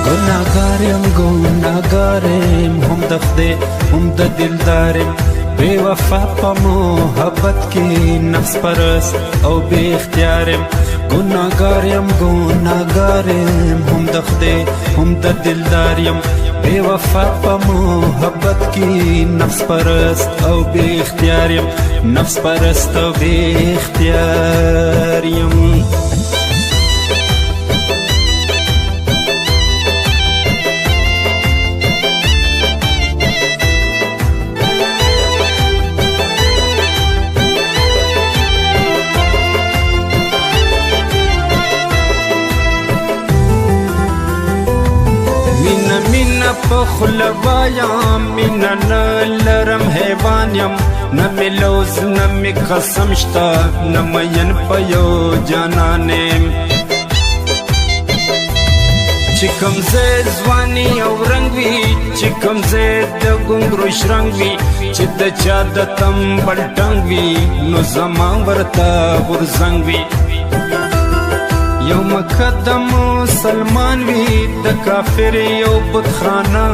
گناهگارم هم د خدای هم د دلدارم بے وفا پا محبت کی نفس پرست او بے اختیارم گناهگارم هم د خدای هم د دلدارم بے وفا پا محبت کی نفس پرست او بے اختیارم نفس پرست او بے اختیارم پخلا وایم مینا نلرم حیوان یم نمی لوز نمی قسم شتا نمین پیو جانانم چکم زید زوانی او رنگ وی چکم زید د گنگروش رنگ وی چی د چا د تم بلټنګ وی نو زمان ورتا ورزنګ وی یو مقدم مسلمان وی د کافر یو بتخانه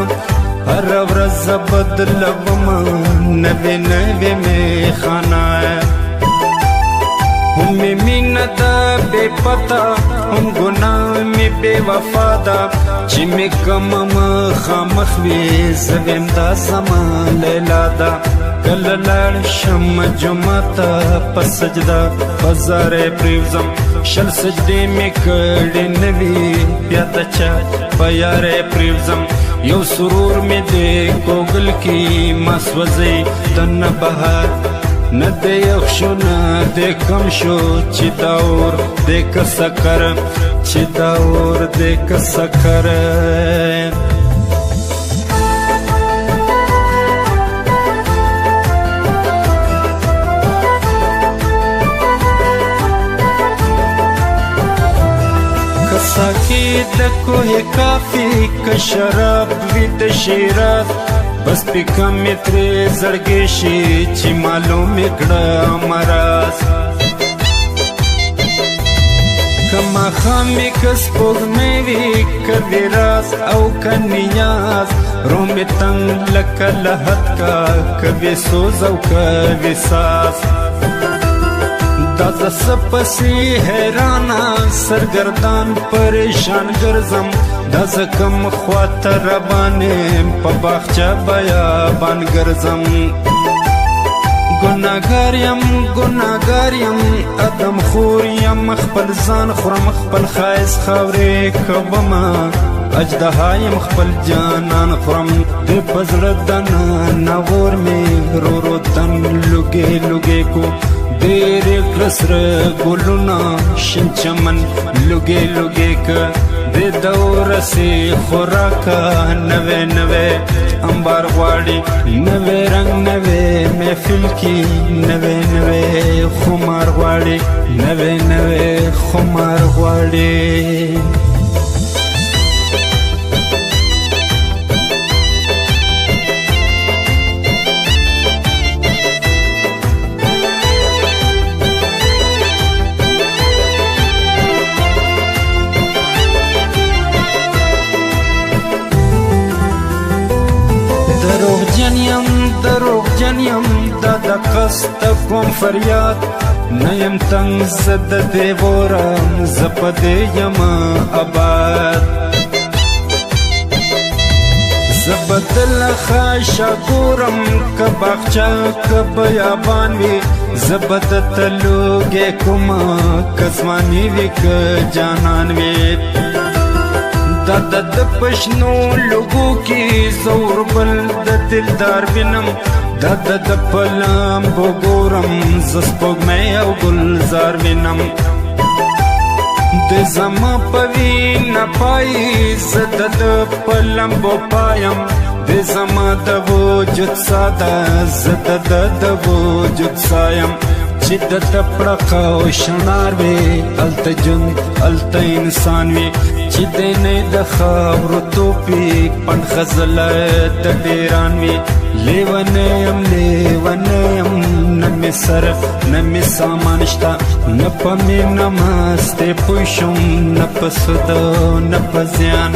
هر ورځ بدلوم نوې نوې می خانه هم مینا دا بے پتا هم گناه می بے وفا دا چې می کم مخامخ وی زویم دا زمان لیلا دا کل لړ شم جمعتا په سجدا بازار پریوزم شل سجدې می کړې نوی بیا د چا په یارې پریوزم یو سرور می دې ګوګل کې مسوځي دنه بهار نه دې یخشو نه دې کم شو چې داور دې کسکر چې داور دې کسکر ساکی د کوه کافی که شراب وی د شیراز بس پی کمی تری زړګی شي چې معلوم کړه مرز کما خامی کس پوغمی وی کدی راز او کنیاز رومی تنگ لکه لحد کا کبی سوز او کبی ساز داز سپسی حیرانا سرگردان پریشان گرزم داز کم خواتر ربانیم پا باخچا بیابان گرزم گناهگاریم ادم خوریم خپل ځان خورم خپل خایس خاورې کومه اجدهایم خپل جانان خورم د پزړه دنه نور می رو رو تن لوګي لوګي کو دیر کلسر گلونا شن چمن لگے لگے کا دے دور سے خوراکا نوے نوے انبار غواړي نوے رنگ نوے محفل کی نوے نوے خمار غواړي نوے نوے خمار غواړي دروغ جنیم دا دا قصد کوم فریاد نیم تنگ زد دیورم زپد یم آباد زبدل خاشا گورم کباخچا کبیابان وی زبد تلوگے کما کزمانی وی کجانان وی د پښنو لوګو کې زور بل د دلدار وینم د پلم بګورم زسپوږ مې او ګلزار وینم د زما پوی نه پای زد د پلم بو پایم د زما د وجود ساده زد د وجود سایم چې د تپړه او شنار وی الت جن الت انسان وی چې دنه د خاورو توپی پن خزل د ډیران وی لیونیم نمی صرف نمی سامان شتا نپا می نمسته پوشم نپا سدو نپا زیان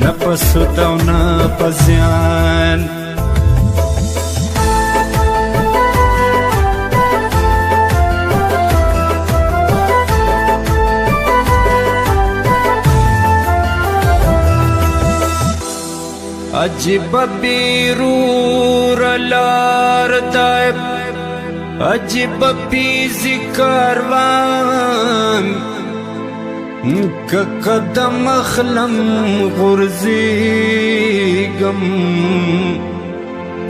نه په سود او نه په زیان. عجیب بیرور لار دائب عجیب پیزی کاروان که قدم اخلم غرزیگم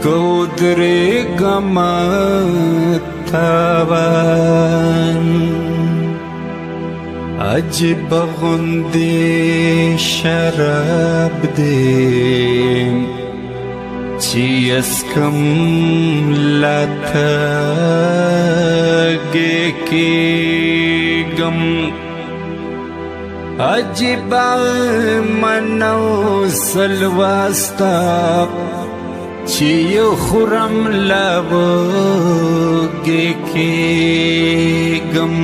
که ادریگم تاوان. عجیب غندی شراب دی چی اسکم لاتگی کیگم. عجیب منو سلواستا چی خورم لابگی کیگم.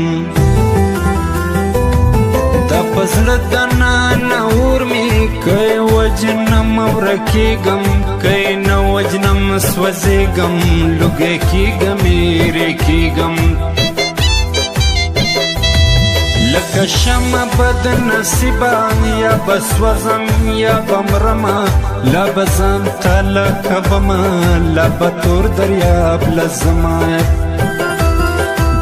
دا پزل دنانا ورمی کئی وجنم ورکیگم کئی نوجنم سوزیگم لگے کیگم ایرے کیگم. لکه شمع بد نصیبان یا بسوزم یا بمرما لا بزان تا لکه بما لا بطور دریاب لزما.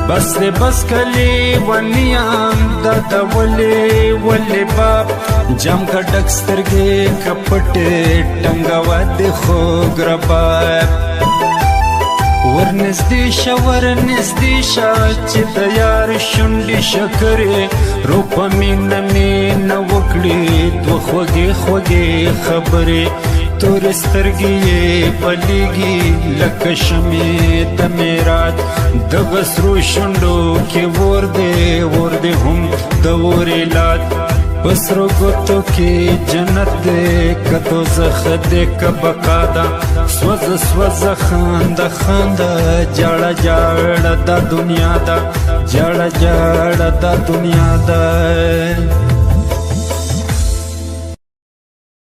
بس دے بس کلی ونیام دادا ولی ولی باب جام کا ڈکسترگے کپٹے ٹنگاوا دے خوگ رباب. ورنزدی شا چی دیار شنڈی شکرے روپا مین وکڑی دو خوگی خوگی خبرے تور سترگی پلیگی لکشمی تمیرات دغسرو شنڈو کی وردے ہم دوری لات. بسرو گوتو کی جنت دے کدو زخ دے کبقادا سوز سوز خاندا خاندا جاڑا جاڑا دا دنیا دا جاڑا جاڑا دا دنیا دا.